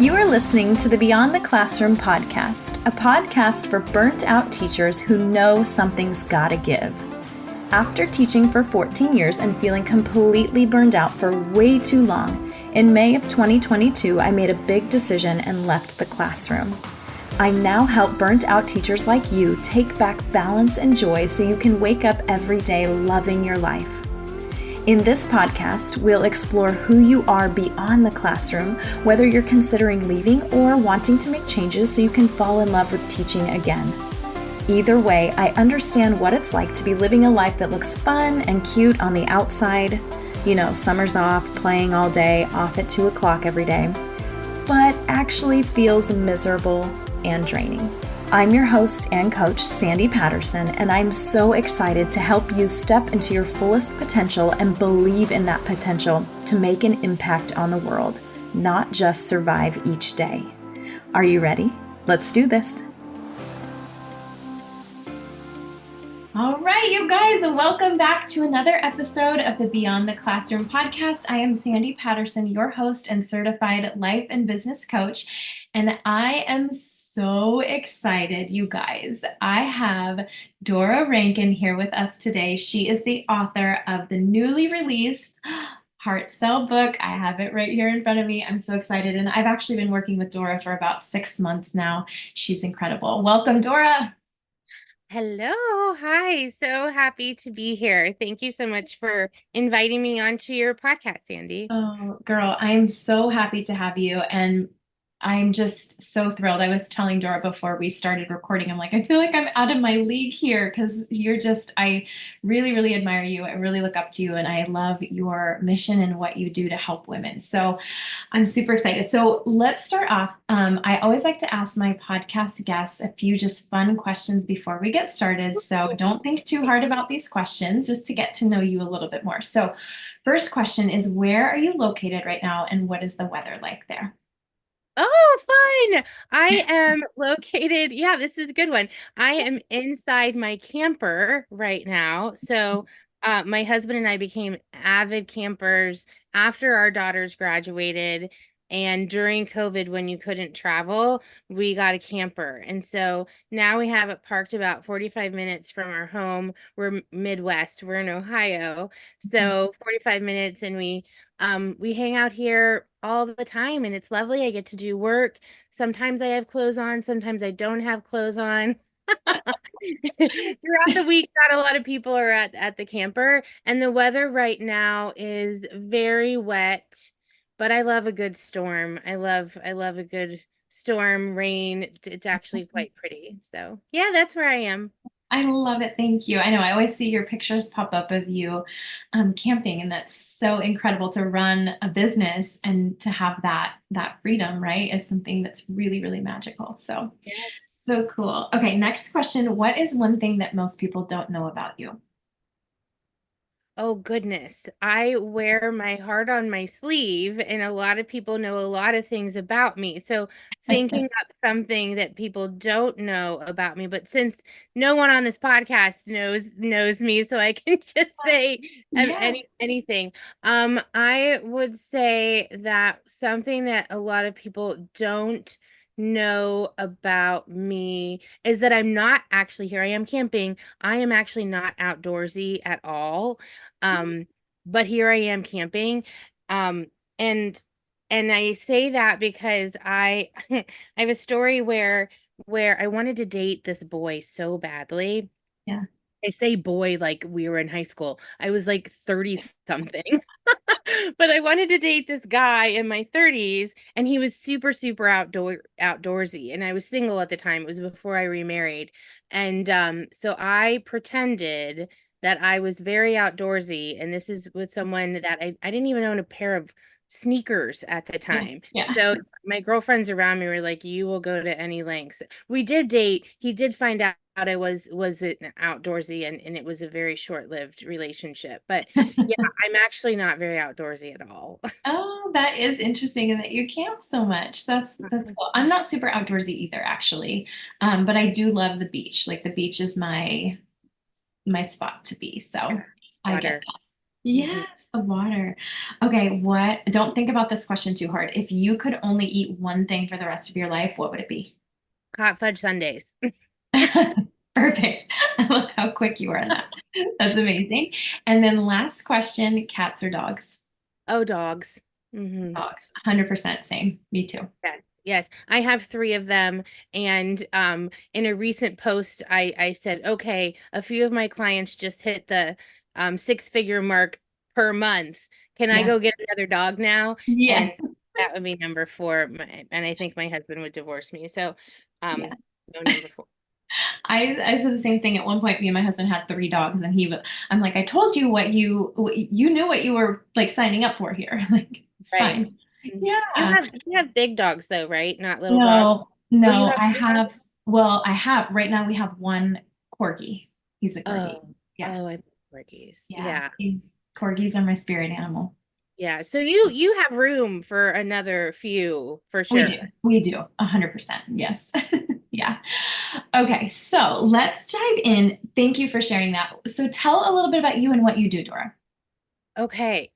You are listening to the Beyond the Classroom podcast, a podcast for burnt out teachers who know something's gotta give. After teaching for 14 years and feeling completely burned out for way too long, in May of 2022, I made a big decision and left the classroom. I now help burnt out teachers like you take back balance and joy so you can wake up every day loving your life. In this podcast, we'll explore who you are beyond the classroom, whether you're considering leaving or wanting to make changes so you can fall in love with teaching again. Either way, I understand what it's like to be living a life that looks fun and cute on the outside. You know, summer's off, playing all day, off at 2 o'clock every day, but actually feels miserable and draining. I'm your host and coach, Sandy Patterson, and I'm so excited to help you step into your fullest potential and believe in that potential to make an impact on the world, not just survive each day. Are you ready? Let's do this. All right, you guys, welcome back to another episode of the Beyond the Classroom podcast. I am Sandy Patterson, your host and certified life and business coach. And I am so excited, you guys. I have Dora Rankin here with us today. She is the author of the newly released Heart Cell book. I have it right here in front of me. I'm so excited. And I've actually been working with Dora for about 6 months now. She's incredible. Welcome, Dora. Hello. Hi. So happy to be here. Thank you so much for inviting me onto your podcast, Sandy. Oh, girl, I am so happy to have you. And I'm just so thrilled. I was telling Dora before we started recording, I'm like, I feel like I'm out of my league here because I really, really admire you. I really look up to you and I love your mission and what you do to help women. So I'm super excited. So let's start off. I always like to ask my podcast guests a few just fun questions before we get started. So don't think too hard about these questions, just to get to know you a little bit more. So first question is, where are you located right now and what is the weather like there? Oh, fun. I am located. Yeah, this is a good one. I am inside my camper right now. So, my husband and I became avid campers after our daughters graduated. And during COVID, when you couldn't travel, we got a camper. And so now we have it parked about 45 minutes from our home. We're Midwest, we're in Ohio. So 45 minutes, and we hang out here all the time and it's lovely. I get to do work. Sometimes I have clothes on, sometimes I don't have clothes on. Throughout the week, not a lot of people are at the camper, and the weather right now is very wet, but I love a good storm. I love a good storm, rain. It's actually quite pretty. So, yeah, that's where I am. I love it. Thank you. I know I always see your pictures pop up of you camping, and that's so incredible to run a business and to have that freedom, right? Is something that's really, really magical. So, so cool. Okay, next question. What is one thing that most people don't know about you? Oh goodness. I wear my heart on my sleeve, and a lot of people know a lot of things about me. So thinking up something that people don't know about me, but since no one on this podcast knows me, so I can just say Yeah. anything. I would say that something that a lot of people don't know about me is that I'm not actually here. I am camping. I am actually not outdoorsy at all. Um, but here I am camping. Um, and I say that because I I have a story where I wanted to date this boy so badly. Yeah. I say boy like we were in high school. I was like 30 something. But I wanted to date this guy in my 30s, and he was super super outdoorsy, and I was single at the time. It was before I remarried. And so I pretended that I was very outdoorsy, and this is with someone that I didn't even own a pair of sneakers at the Yeah. time. Yeah. So my girlfriends around me were like, you will go to any lengths. We did date. He did find out I was it outdoorsy, and it was a very short-lived relationship. But yeah, I'm actually not very outdoorsy at all. Oh, that is interesting and that you camp so much. That's cool. I'm not super outdoorsy either, actually. But I do love the beach. Like the beach is my spot to be. So I get Water. that. Mhm. Yes, the water. Okay, don't think about this question too hard. If you could only eat one thing for the rest of your life, what would it be? Hot fudge sundaes. Perfect. I love how quick you are on that. That's amazing. And then last question, cats or dogs? Oh, dogs. Dogs. 100% same. Me too. Yes, yes. I have three of them. And in a recent post, I said, okay, a few of my clients just hit the six-figure mark per month. Can I Yeah. go get another dog now? And Yeah. that would be number four. And I think my husband would divorce me. So Yeah. no, number four. I said the same thing at one point. Me and my husband had three dogs, and I'm like, I told you you knew what you were like signing up for here. Like, it's Right. fine. Mhm. Yeah. You have big dogs though, right? Not little dogs. No, Oh, you no, have I big dogs? have, well, I have, right now we have one corgi. He's a corgi. Oh, Yeah. oh, I love corgis. Yeah. Yeah. Corgis are my spirit animal. Yeah, so you have room for another few for We do. sure. We do. 100%. Yes. Yeah. Okay. So let's dive in. Thank you for sharing that. So tell a little bit about you and what you do, Dora. Okay.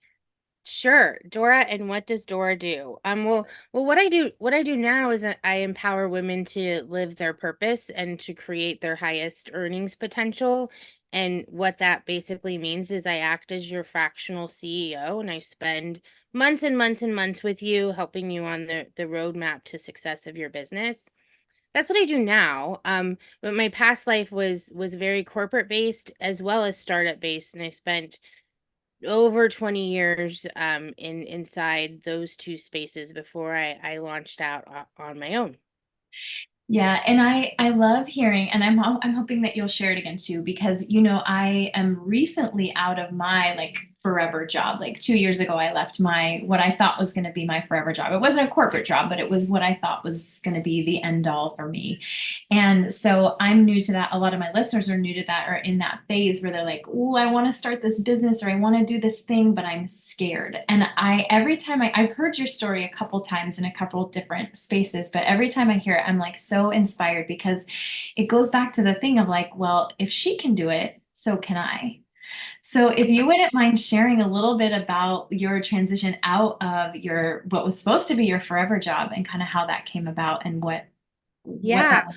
Sure, Dora, and what does Dora do? Well, what I do now is that I empower women to live their purpose and to create their highest earnings potential. And what that basically means is I act as your fractional CEO, and I spend months and months and months with you, helping you on the roadmap to success of your business. That's what I do now. But my past life was very corporate based as well as startup based, and I spent over 20 years in inside those two spaces before I launched out on my own. Yeah, and I love hearing, and I'm hoping that you'll share it again too, because I am recently out of my like forever job. Like 2 years ago, I left my what I thought was going to be my forever job. It wasn't a corporate job, but it was what I thought was going to be the end all for me. And so I'm new to that. A lot of my listeners are new to that, or in that phase where they're like, "Oh, I want to start this business or I want to do this thing, but I'm scared." And every time I've heard your story a couple times in a couple different spaces, but every time I hear it, I'm like so inspired because it goes back to the thing of like, well, if she can do it, so can I. So if you wouldn't mind sharing a little bit about your transition out of your what was supposed to be your forever job and kind of how that came about and what that Yeah, was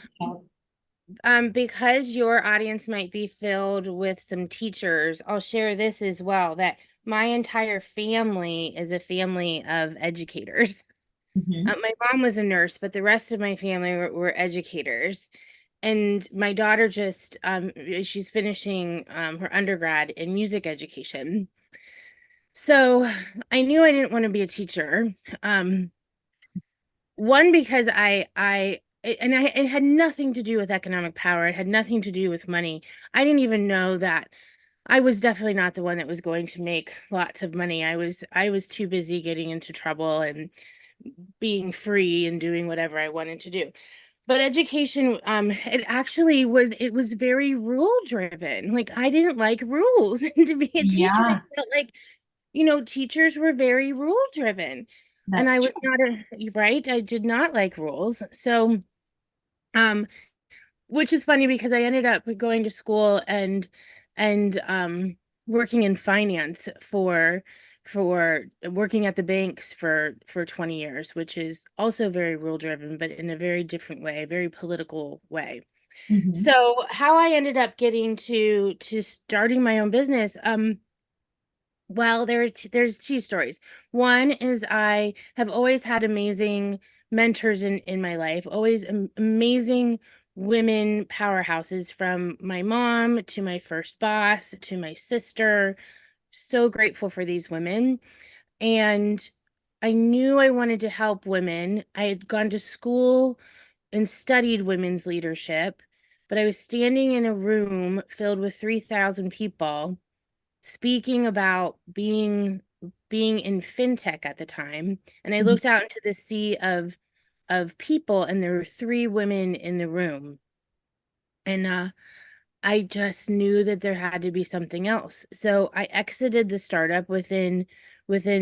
about. because your audience might be filled with some teachers, I'll share this as well, that my entire family is a family of educators. Mhm. My mom was a nurse, but the rest of my family were educators. And my daughter just she's finishing her undergrad in music education. So I knew I didn't want to be a teacher. Um, one because it had nothing to do with economic power. It had nothing to do with money. I didn't even know that I was definitely not the one that was going to make lots of money. I was too busy getting into trouble and being free and doing whatever I wanted to do. But education, it was very rule driven. Like I didn't like rules. And to be a teacher, I Yeah, felt like, teachers were very rule driven. And I that's was true. not right. I did not like rules. So, um, which is funny because I ended up going to school and working in finance for working at the banks for 20 years, which is also very rule driven, but in a very different way, a very political way. Mhm. So how I ended up getting to starting my own business, well, there's two stories. One is I have always had amazing mentors in my life, always amazing women powerhouses, from my mom to my first boss to my sister. So grateful for these women. And I knew I wanted to help women. I had gone to school and studied women's leadership, but I was standing in a room filled with 3,000 people speaking about being in fintech at the time, and I Mhm. looked out into the sea of people, and there were three women in the room, and I just knew that there had to be something else. So I exited the startup within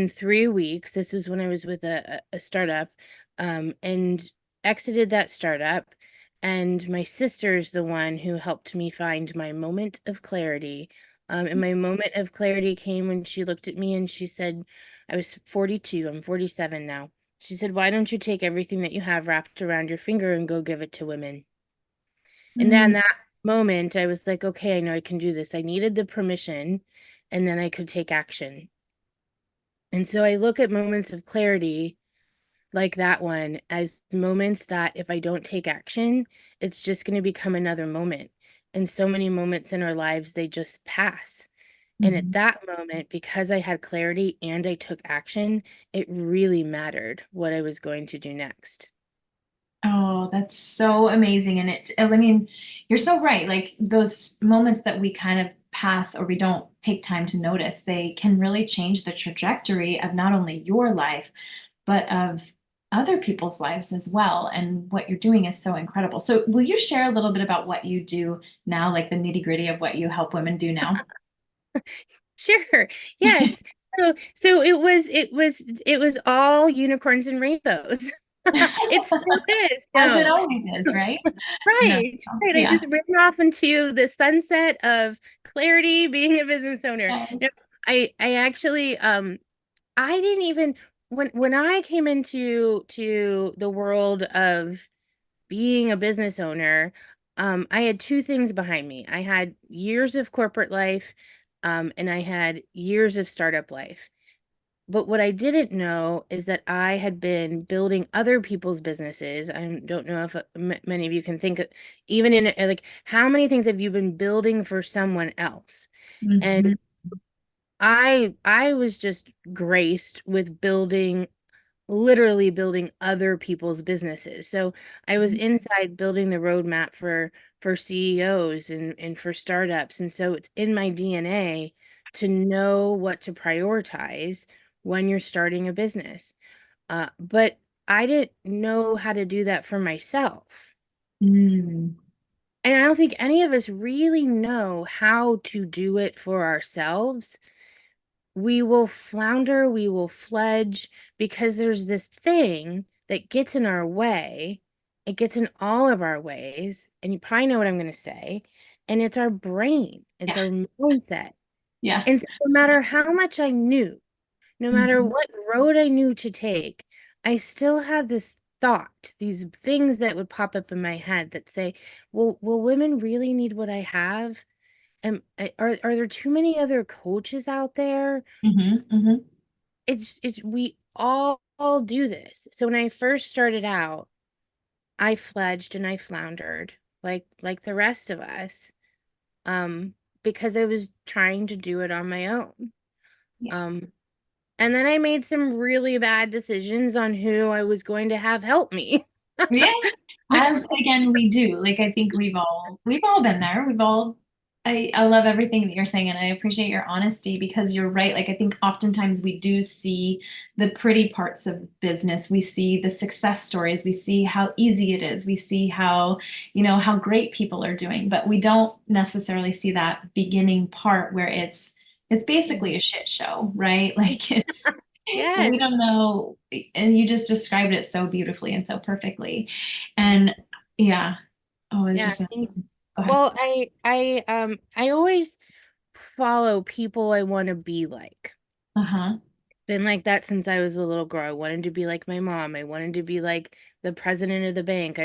3 weeks. This was when I was with a startup, and exited that startup. And my sister's the one who helped me find my moment of clarity And my moment of clarity came when she looked at me and she said, I was 42, I'm 47 now. She said, "Why don't you take everything that you have wrapped around your finger and go give it to women?" And then Mm. that moment, I was like, okay, I know I can do this. I needed the permission, and then I could take action. And so I look at moments of clarity like that one as moments that if I don't take action, it's just going to become another moment. And so many moments in our lives, they just pass. And at Mhm. that moment, because I had clarity and I took action, it really mattered what I was going to do next. Oh, that's so amazing. And I mean, you're so right. Like those moments that we kind of pass or we don't take time to notice, they can really change the trajectory of not only your life, but of other people's lives as well. And what you're doing is so incredible. So, will you share a little bit about what you do now, like the nitty-gritty of what you help women do now? Sure. Yes. So it was all unicorns and rainbows. It still is. As it No. always is, right? No. Right. Right. I Yeah. just ran off into the sunset of clarity being a business owner. Yes. No, I actually I didn't even when I came into to the world of being a business owner, I had two things behind me. I had years of corporate life, and I had years of startup life. But what I didn't know is that I had been building other people's businesses. I don't know if many of you can think of, even in like, how many things have you been building for someone else? And Mhm. I was just graced with building literally building other people's businesses. So I was inside building the roadmap for CEOs and for startups. And so it's in my DNA to know what to prioritize when you're starting a business. But I didn't know how to do that for myself. Mm. And I don't think any of us really know how to do it for ourselves. We will flounder, we will fledge because there's this thing that gets in our way. It gets in all of our ways, and you probably know what I'm going to say. And it's our brain, it's Yeah. our mindset. Yeah. And so no matter how much I knew, no matter Mhm. what road I knew to take, I still had this thought, these things that would pop up in my head that say, well, will women really need what I have? Are there too many other coaches out there? Mhm. Mhm. It's we all do this. So when I first started out, I fledged and I floundered like the rest of us, um, because I was trying to do it on my own. Yeah. Um, and then I made some really bad decisions on who I was going to have help me. Yeah. As again we do. Like I think we've all been there. I love everything that you're saying and I appreciate your honesty because you're right. Like I think oftentimes we do see the pretty parts of business. We see the success stories. We see how easy it is. We see how, how great people are doing, but we don't necessarily see that beginning part where it's basically a shit show, right? Like it's we Yes. don't know, and you just described it so beautifully and so perfectly. And yeah, oh, it's Yeah. just amazing. Go ahead. Well, I always follow people I want to be like. Uh-huh. Been like that since I was a little girl. I wanted to be like my mom. I wanted to be like the president of the bank.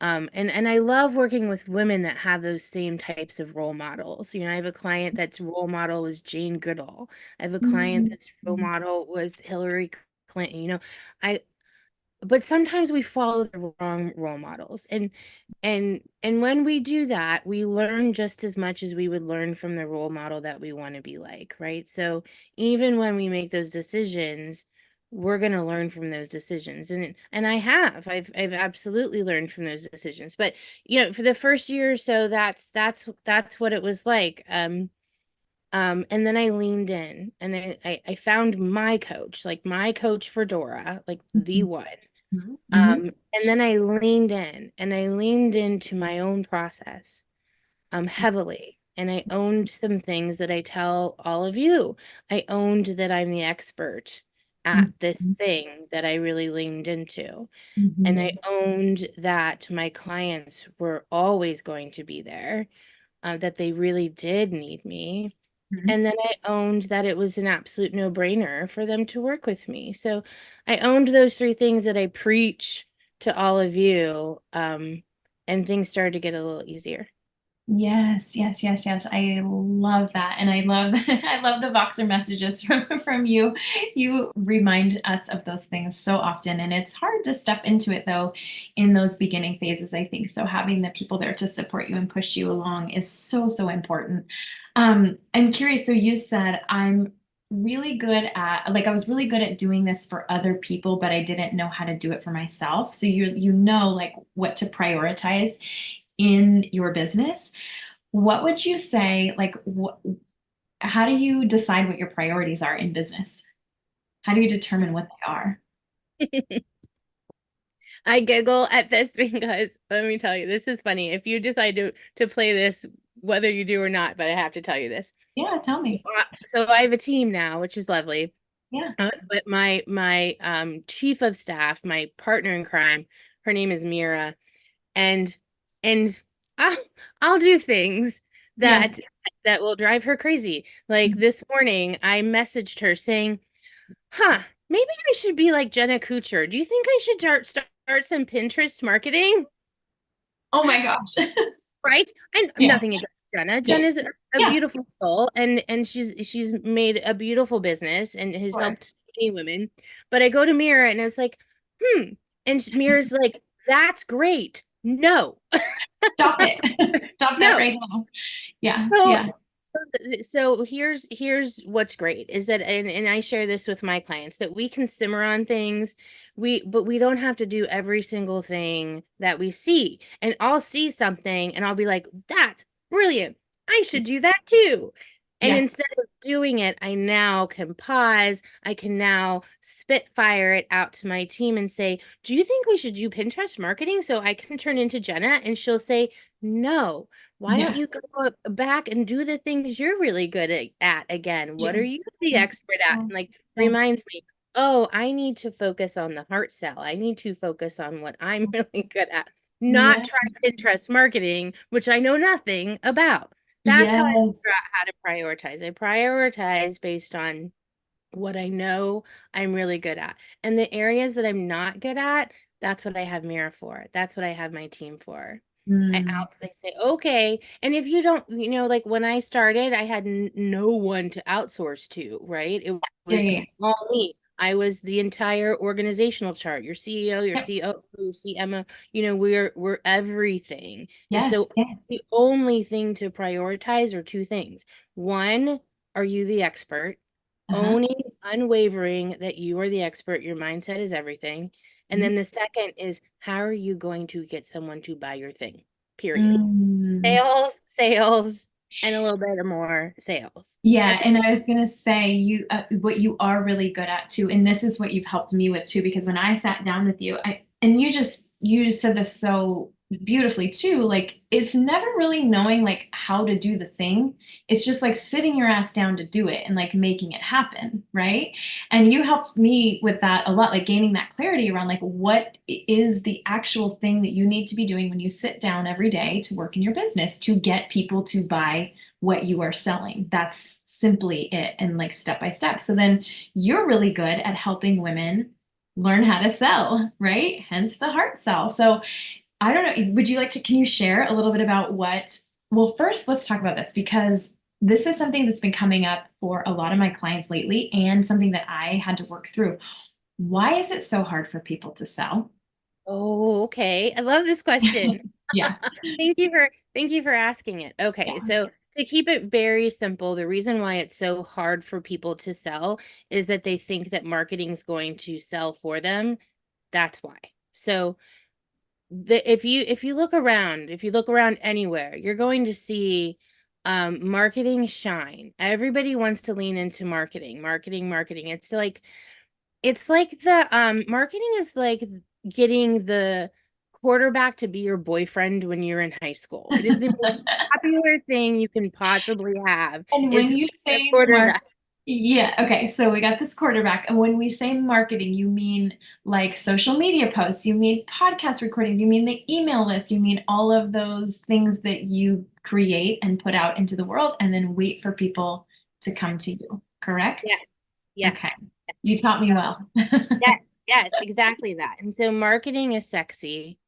And I love working with women that have those same types of role models. I have a client that's role model was Jane Goodall. I have a client that's role Mhm. model was Hillary Clinton. I but sometimes we follow the wrong role models, and when we do that, we learn just as much as we would learn from the role model that we want to be like, right? So even when we make those decisions, we're going to learn from those decisions, and I've absolutely learned from those decisions. But for the first year or so, that's what it was like. And then I leaned in and I found my coach, like my coach for Dora, like the Mhm. one. Mhm. And then I leaned in and I leaned into my own process heavily. And I owned some things that I tell all of you. I owned that I'm the expert at this Mhm. thing that I really leaned into. And I Mhm. owned that my clients were always going to be there, that they really did need me. Mhm. And then I owned that it was an absolute no-brainer for them to work with me. So I owned those three things that I preach to all of you. And things started to get a little easier. Yes, yes, yes, yes. I love that. And I love I love the Voxer messages from you. You remind us of those things so often. And it's hard to step into it though in those beginning phases, I think. So having the people there to support you and push you along is so, so important. I'm curious, so you said I'm really good at like I was really good at doing this for other people, but I didn't know how to do it for myself. So you know like what to prioritize in your business. What would you say, like, how do you decide what your priorities are in business? How do you determine what they are? I giggle at this because let me tell you, this is funny. If you decide to play this, whether you do or not, but I have to tell you this. Yeah, tell me. So I have a team now, which is lovely. Yeah. But my chief of staff, my partner in crime, her name is Mira, and and I'll I'll do things Yeah. that will drive her crazy. Like this morning, I messaged her saying, "Huh, maybe I should be like Jenna Kutcher. Do you think I should start some Pinterest marketing?" Oh my gosh. Right? And Yeah. nothing against Jenna. Yeah. Jenna's a Yeah. beautiful soul, and she's made a beautiful business and has Sure. helped so many women. But I go to Mira and I was like, and Mira's like, "That's great. No, Stop it. Stop that no." right now. Yeah. So, Yeah. so here's what's great is that, and I share this with my clients that we can simmer on things, but we don't have to do every single thing that we see. And I'll see something and I'll be like, "That's brilliant. I should do that too." And Yeah. instead of doing it, I now can pause. I can now spitfire it out to my team and say, "Do you think we should do Pinterest marketing?" So I can turn into Jenna and she'll say, "No. Why don't Yeah. you go back and do the things you're really good at again? What Yeah. are you the Yeah. expert at?" And like Yeah. reminds me, oh, I need to focus on the heart cell. I need to focus on what I'm really good at, not Yeah. try Pinterest marketing, which I know nothing about. That's how I figure Yes. out how to prioritize. I prioritize based on what I know I'm really good at. And the areas that I'm not good at, that's what I have Mira for. That's what I have my team for. Mm. I say, okay. And if you don't, like when I started, I had no one to outsource to, right? It Yeah. was Yeah. all me. I was the entire organizational chart, your CEO, your Yeah. COO, CMO, we're everything. And so Yes. Yes. the only thing to prioritize are two things. One, are you the expert? Uh-huh. Owning, unwavering that you are the expert, your mindset is everything. And Mhm. then the second is how are you going to get someone to buy your thing? Period. Mm. Sales, sales, and a little bit more sales. Yeah, That's and I was gonna say you what you are really good at too, and this is what you've helped me with too, because when I sat down with you, I and you just said this so beautifully too, like it's never really knowing like how to do the thing. It's just like sitting your ass down to do it and like making it happen, right? And you helped me with that a lot, like gaining that clarity around like what is the actual thing that you need to be doing when you sit down every day to work in your business to get people to buy what you are selling. That's simply it, and like step by step. So then you're really good at helping women learn how to sell, right? Hence the heart sell. So I don't know, would you like to, can you share a little bit about well, first let's talk about this because this is something that's been coming up for a lot of my clients lately and something that I had to work through. Why is it so hard for people to sell? Oh, okay. I love this question. Yeah. Thank you for asking it. Okay, Yeah. so to keep it very simple, the reason why it's so hard for people to sell is that they think that marketing is going to sell for them. That's why. So if you look around anywhere, you're going to see marketing shine. Everybody wants to lean into marketing, marketing, marketing. It's like the marketing is like getting the quarterback to be your boyfriend when you're in high school. It is the most popular thing you can possibly have And is when being you a say quarterback. yeah, okay, so we got this quarterback, and when we say marketing, you mean like social media posts, you mean podcast recordings, you mean the email list, you mean all of those things that you create and put out into the world and then wait for people to come to you, Yes, correct? Okay. yes. You taught me well. Yes, yes, exactly that. And so marketing is sexy,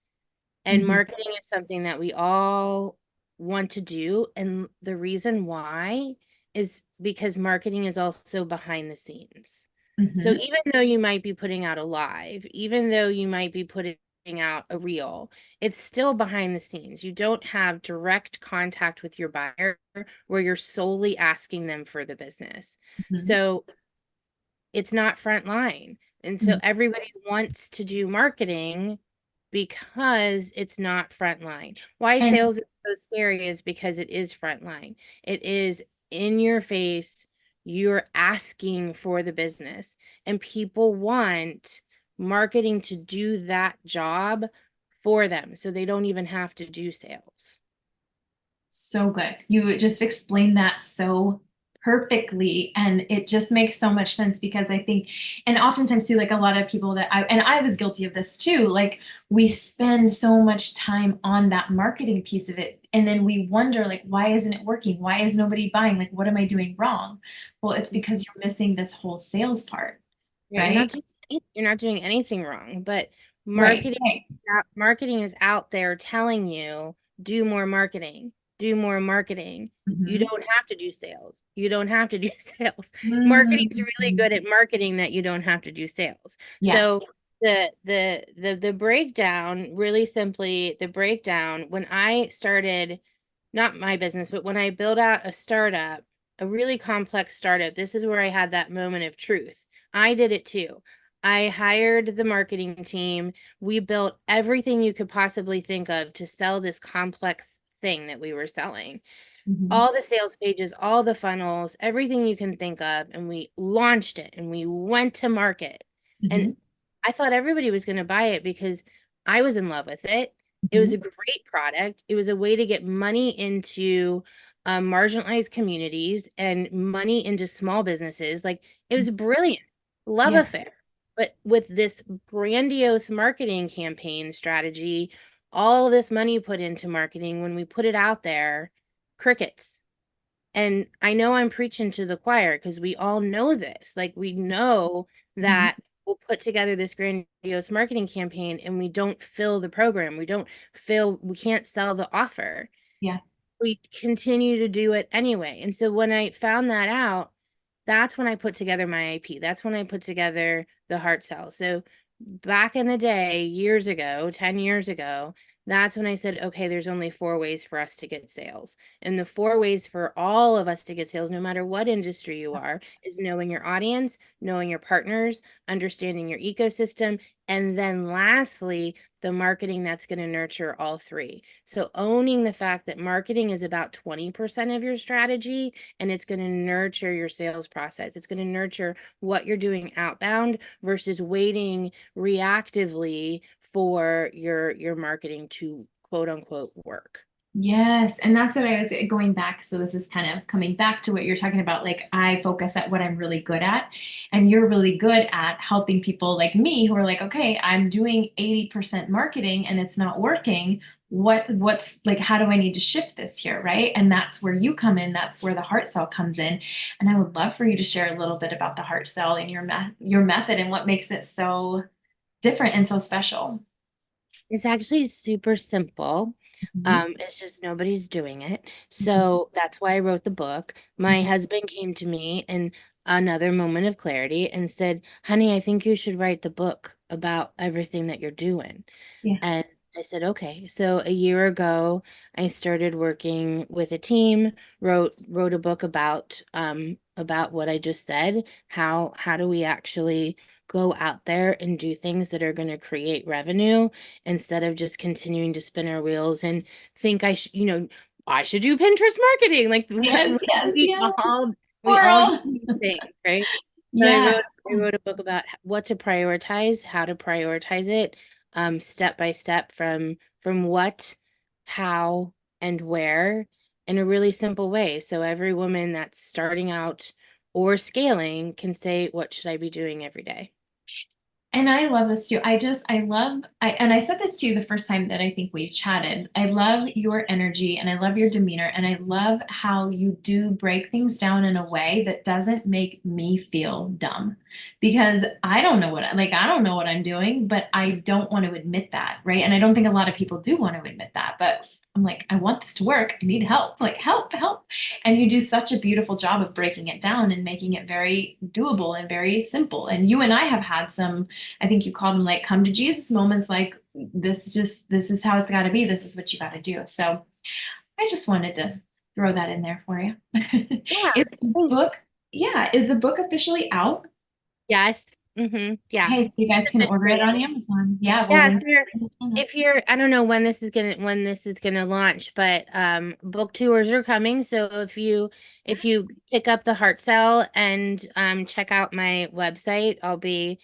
and Mhm, marketing is something that we all want to do. And the reason why is because marketing is also behind the scenes. So mhm, even though you might be putting out a live, even though you might be putting out a reel, it's still behind the scenes. You don't have direct contact with your buyer where you're solely asking them for the business. mhm, So it's not front line. And so mhm. everybody wants to do marketing because it's not front line. Why And sales is so scary is because it is front line. It is in your face. You're asking for the business, and people want marketing to do that job for them so they don't even have to do sales. so good. You just explained that so perfectly. And it just makes so much sense because I think, and oftentimes too, like a lot of people and I was guilty of this too, like we spend so much time on that marketing piece of it. And then we wonder, like, why isn't it working? Why is nobody buying? Like, what am I doing wrong? Well, it's because you're missing this whole sales part, Yeah, right? you're not doing anything wrong, but Right, marketing right. marketing is out there telling you do more marketing, do more marketing. You Mhm. don't have to do sales. You don't have to do sales. Marketing's really Mhm. good at marketing that you don't have to do sales. Yeah. So the breakdown, really simply, the breakdown when I started, not my business, but when I built out a startup, a really complex startup, this is where I had that moment of truth. I did it too. I hired the marketing team. We built everything you could possibly think of to sell this complex thing that we were selling. Mhm. All the sales pages, all the funnels, everything you can think of. And we launched it and we went to market. And Mhm. I thought everybody was going to buy it because I was in love with it. It was Mhm. a great product. It was a way to get money into marginalized communities and money into small businesses. Like it was brilliant, love Yeah. affair. But with this grandiose marketing campaign strategy, all this money put into marketing, when we put it out there, crickets. And I know I'm preaching to the choir because we all know this. Like, we know Mhm. that we'll put together this grandiose marketing campaign and we don't fill the program. We can't sell the offer. Yeah. We continue to do it anyway. And so when I found that out, that's when I put together my IP. That's when I put together the heart cell. So back in the day, years ago, 10 years ago, that's when I said, okay, there's only four ways for us to get sales. And the four ways for all of us to get sales, no matter what industry you are, is knowing your audience, knowing your partners, understanding your ecosystem, and then lastly, the marketing that's going to nurture all three. So owning the fact that marketing is about 20% of your strategy, and it's going to nurture your sales process. It's going to nurture what you're doing outbound versus waiting reactively for your marketing to quote unquote work. Yes, and that's what I was going back. So this is kind of coming back to what you're talking about. Like I focus at what I'm really good at, and you're really good at helping people like me who are like, okay, I'm doing 80% marketing and it's not working. What's like, how do I need to shift this here, right? And that's where you come in. That's where the heart cell comes in. And I would love for you to share a little bit about the heart cell and your method and what makes it so different and so special. It's actually super simple. Mhm, It's just nobody's doing it. mhm, So that's why I wrote the book. My mhm. husband came to me in another moment of clarity and said, honey, I think you should write the book about everything that you're doing. Yeah. And I said, okay. So a year ago, I started working with a team, wrote a book about what I just said. How do we actually go out there and do things that are going to create revenue instead of just continuing to spin our wheels and think I should do Pinterest marketing. Like Yes, yes, we yes. all do Squirrel. these things, right? So Yeah. I wrote a book about what to prioritize, how to prioritize it, step by step from what, how, and where in a really simple way. So every woman that's starting out or scaling can say, what should I be doing every day? And I love this too. And I said this to you the first time that I think we chatted. I love your energy and I love your demeanor. And I love how you do break things down in a way that doesn't make me feel dumb because I don't know what I'm doing, but I don't want to admit that. Right. And I don't think a lot of people do want to admit that, but I'm like, I want this to work. I need help, like help, help. And you do such a beautiful job of breaking it down and making it very doable and very simple. And you and I have had some, I think you called them like come to Jesus moments, like this is how it's got to be. This is what you got to do. So I just wanted to throw that in there for you. Yeah. Is the Thanks. book, yeah, is the book officially out? Yes. Yeah. Hey, so you guys can order it Officially. on Amazon. Yeah, we'll Yeah, link it in the show if notes. you're, I don't know when this is gonna launch, but book tours are coming. So if you pick up the Heart Cell and check out my website, I'll be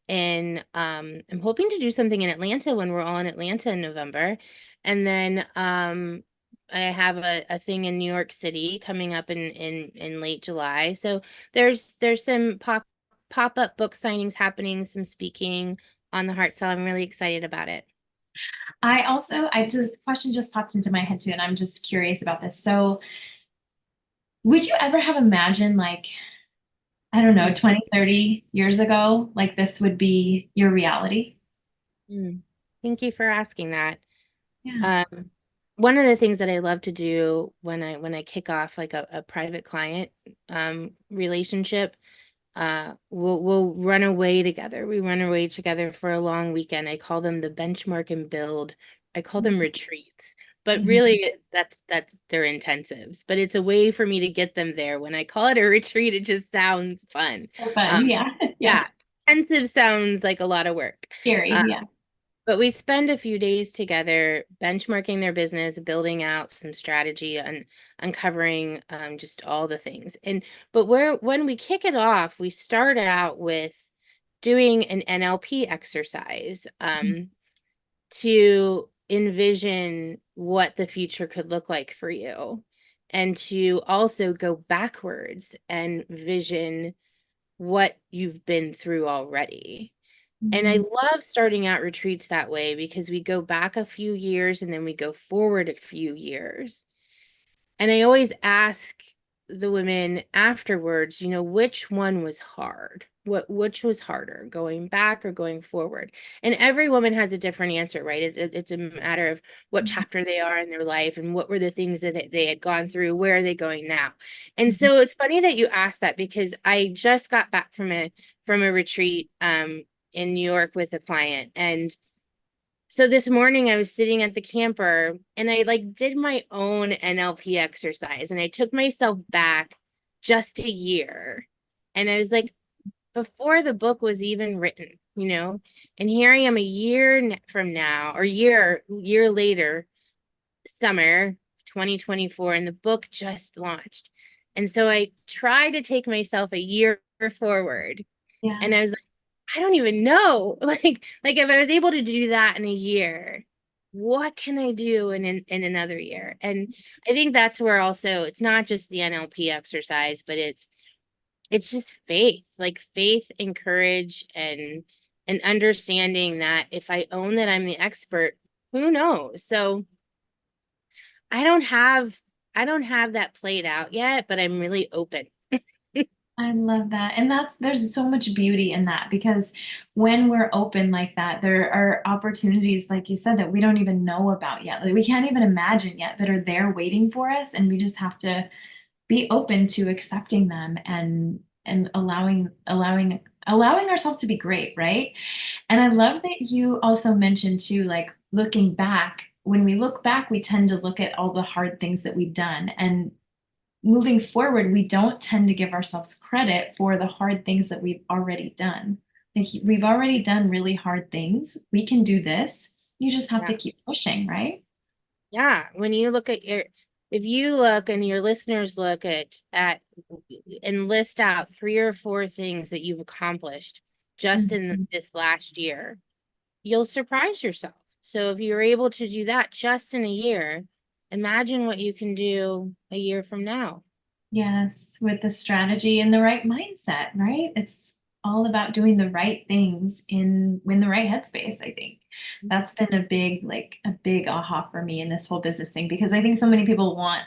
in I'm hoping to do something in Atlanta when we're all in Atlanta in November. And then I have a thing in New York City coming up in late July. So there's some pop-up book signings happening, some speaking on the Heart Cell. I'm really excited about it. I just question just popped into my head too, and I'm just curious about this. So would you ever have imagined like, I don't know, Mm, 20, 30 years ago, like this would be your reality? mm. Thank you for asking that. Yeah. Um, One of the things that I love to do when I kick off like a private client relationship, we'll run away together. We run away together for a long weekend. I call them the benchmark and build. I call them retreats. But Mhm. really that's their intensives. But it's a way for me to get them there. When I call it a retreat, it just sounds fun. So fun. Um, Yeah. Yeah. yeah, intensive sounds like a lot of work. Scary. Uh, Yeah. but we spend a few days together benchmarking their business, building out some strategy and uncovering just all the things. But when we kick it off, we start out with doing an NLP exercise to envision what the future could look like for you, and to also go backwards and vision what you've been through already. And I Mhm. love starting out retreats that way because we go back a few years and then we go forward a few years. And I always ask the women afterwards, which one was hard? Which was harder, going back or going forward? And every woman has a different answer, right? It's a matter of what chapter they are in their life and what were the things that they had gone through, where are they going now? And Mhm. so it's funny that you asked that because I just got back from a retreat in New York with a client. And so this morning I was sitting at the camper and I like did my own NLP exercise and I took myself back just a year. And I was like, before the book was even written. And here I am a year from now, or year later, summer 2024, and the book just launched. And so I tried to take myself a year forward, Yeah. and I was like, I don't even know. Like if I was able to do that in a year, what can I do in another year? And I think that's where also it's not just the NLP exercise, but it's just faith, like faith and courage and understanding that if I own that I'm the expert, who knows? So I don't have I don't have that played out yet, but I'm really open. I love that. And there's so much beauty in that because when we're open like that, there are opportunities, like you said, that we don't even know about yet. Like we can't even imagine yet that are there waiting for us. And we just have to be open to accepting them and allowing ourselves to be great, right? And I love that you also mentioned too, like looking back. When we look back, we tend to look at all the hard things that we've done. And moving forward, we don't tend to give ourselves credit for the hard things that we've already done. Like we've already done really hard things. We can do this. You just have Yeah. to keep pushing, right? Yeah, when you look at if you look and your listeners look at and list out 3 or 4 things that you've accomplished just in Mhm. this last year, you'll surprise yourself. So if you're able to do that just in a year, imagine what you can do a year from now. Yes, with the strategy and the right mindset, right? all about doing the right things in the right headspace, I think. That's been a big aha for me in this whole business thing, because I think so many people want,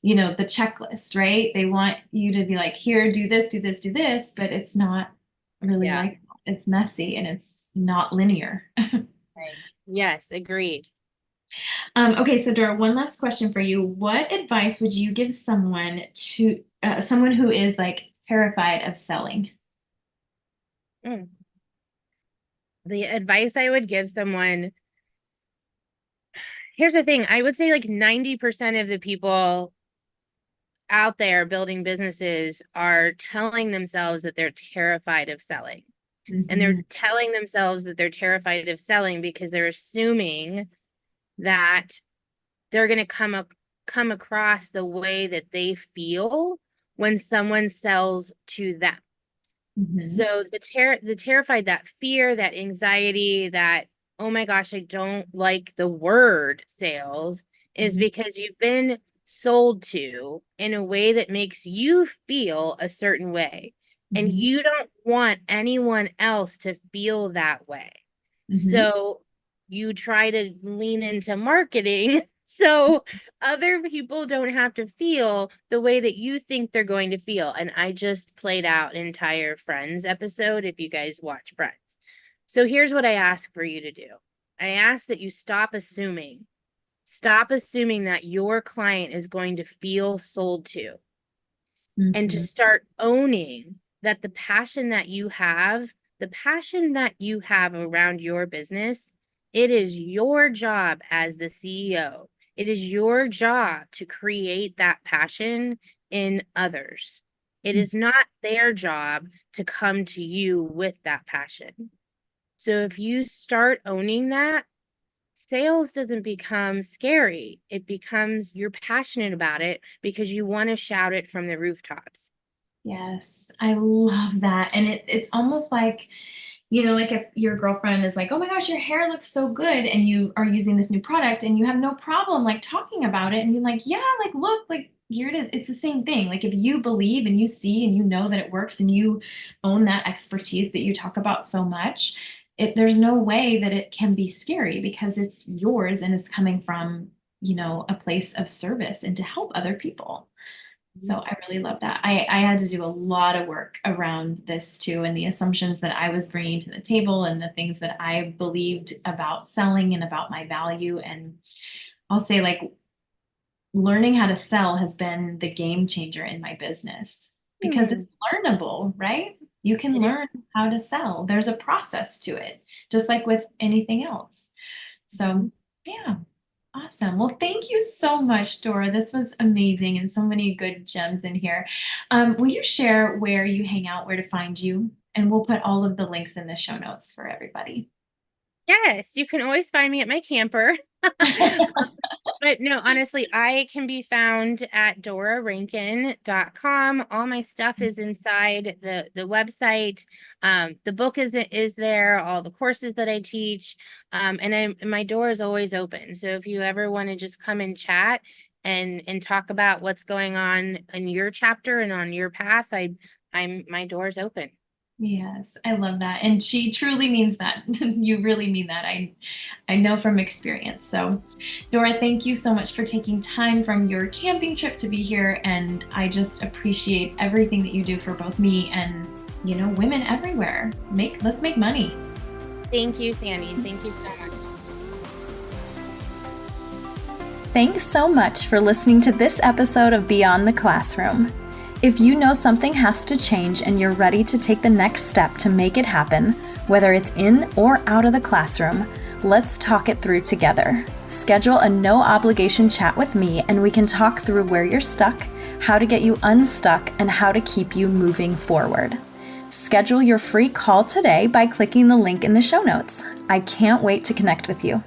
the checklist, right? They want you to be like, here, do this, do this, do this, but it's not really Yeah. like that. It's messy and it's not linear. Right. Yes, agreed. Okay, so Dora, one last question for you. What advice would you give someone who is like terrified of selling? Mm. The advice I would give someone, here's the thing, I would say like 90% of the people out there building businesses are telling themselves that they're terrified of selling. And they're Mhm, telling themselves that they're terrified of selling because they're assuming that they're going to come across the way that they feel when someone sells to them. mhm, So the terrified, that fear, that anxiety, that, oh my gosh, I don't like the word sales, is mhm, because you've been sold to in a way that makes you feel a certain way. And mhm, you don't want anyone else to feel that way. mhm. So you try to lean into marketing so other people don't have to feel the way that you think they're going to feel. And I just played out an entire Friends episode if you guys watch Friends. So here's what I ask for you to do. I ask that you stop assuming. Stop assuming that your client is going to feel sold to, and to Mhm, start owning that the passion that you have around your business, it is your job as the CEO. It is your job to create that passion in others. It mhm. is not their job to come to you with that passion. So if you start owning that, sales doesn't become scary. It becomes you're passionate about it because you want to shout it from the rooftops. Yes, I love that. And it's almost like, like if your girlfriend is like, "Oh my gosh, your hair looks so good," and you are using this new product and you have no problem like talking about it and being like, "Yeah, like look, like here it is." It's the same thing. Like if you believe and you see and you know that it works and you own that expertise that you talk about so much, there's no way that it can be scary because it's yours and it's coming from, a place of service and to help other people. So I really love that. I had to do a lot of work around this too, and the assumptions that I was bringing to the table and the things that I believed about selling and about my value. And I'll say, like, learning how to sell has been the game changer in my business because Hmm. it's learnable, right? You can It learn is. how to sell. There's a process to it, just like with anything else. So, yeah. Awesome. Well, thank you so much, Dora. This was amazing and so many good gems in here. Will you share where you hang out, where to find you? And we'll put all of the links in the show notes for everybody. Yes, you can always find me at my camper. But no, honestly, I can be found at dorarankin.com. All my stuff is inside the website. The book is there, all the courses that I teach. And my door is always open. So if you ever want to just come and chat and talk about what's going on in your chapter and on your path, my door's open. Yes, I love that. And she truly means that. You really mean that. I know from experience. So, Dora, thank you so much for taking time from your camping trip to be here. And I just appreciate everything that you do for both me and, women everywhere. Let's make money. Thank you, Sandy. Thank you so much. Thanks so much for listening to this episode of Beyond the Classroom. If you know something has to change and you're ready to take the next step to make it happen, whether it's in or out of the classroom, let's talk it through together. Schedule a no-obligation chat with me and we can talk through where you're stuck, how to get you unstuck, and how to keep you moving forward. Schedule your free call today by clicking the link in the show notes. I can't wait to connect with you.